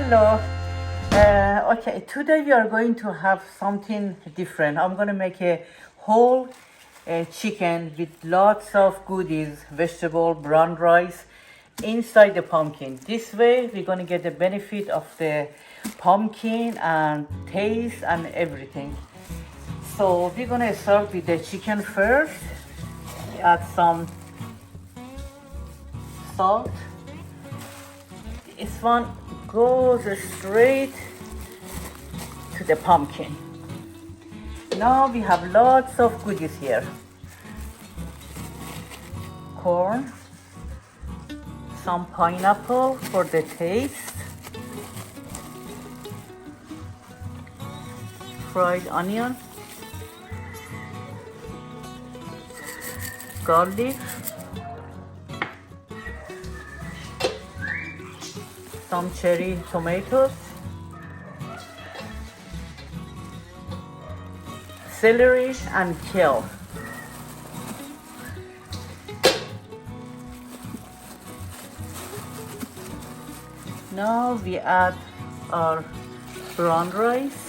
Hello. Okay, today we are going to have something different. I'm going to make a whole chicken with lots of goodies, vegetable, brown rice inside the pumpkin. This way we're going to get the benefit of the pumpkin and taste and everything. So we're going to start with the chicken first. Add some salt. This one goes straight to the pumpkin. Now we have lots of goodies here. Corn, some pineapple for the taste, fried onion, garlic, some cherry tomatoes, celery and kale. Now we add our brown rice.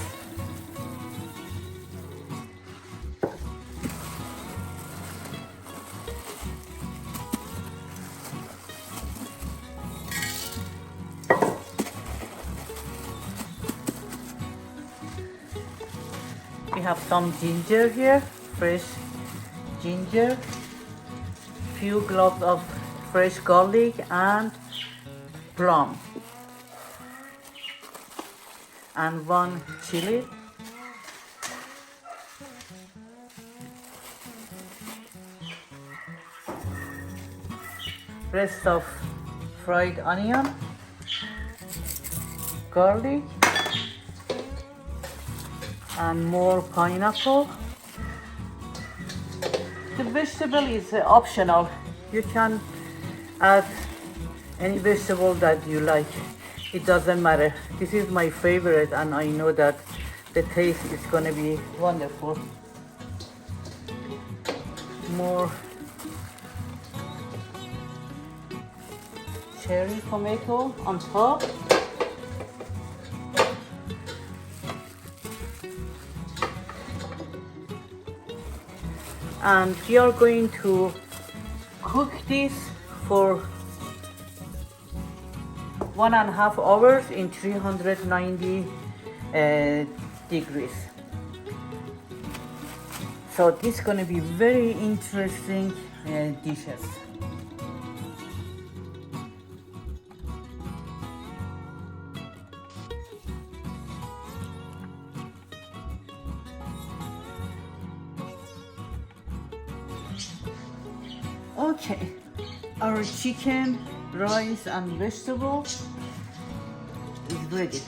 We have some ginger here, fresh ginger, few cloves of fresh garlic and plum, and one chili. Rest of fried onion, garlic, and more pineapple. The vegetable is optional. You can add any vegetable that you like. It doesn't matter. This is my favorite and I know that the taste is gonna be wonderful. More cherry tomato on top. And we are going to cook this for 1.5 hours in 390 degrees. So this is going to be very interesting dishes. Okay, our chicken, rice and vegetables is ready.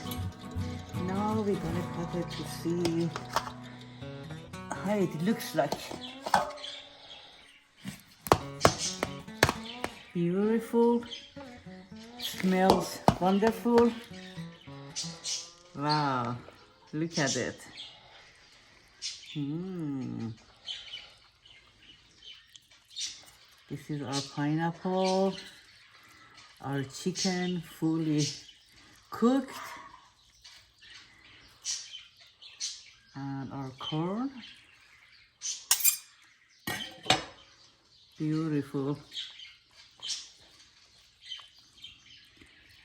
Now we're gonna cut it to see how it looks like. Beautiful, smells wonderful. Wow, look at it. This is our pineapple, our chicken fully cooked, and our corn. Beautiful.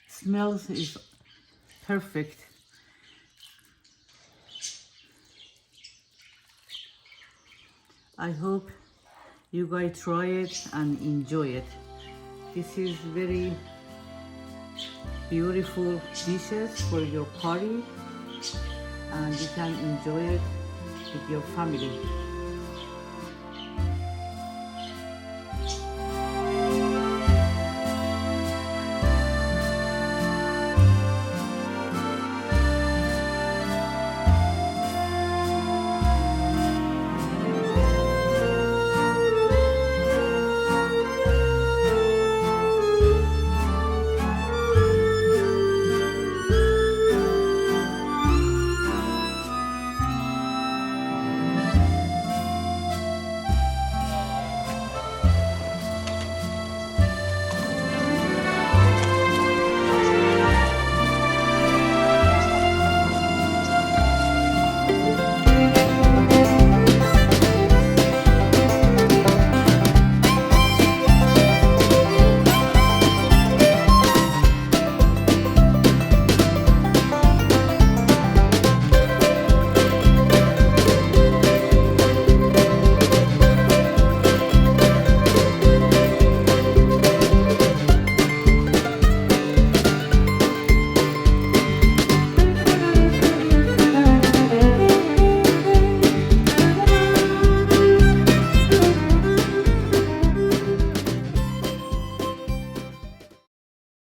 Smells is perfect. I hope you guys try it and enjoy it. This is very beautiful dishes for your party and you can enjoy it with your family.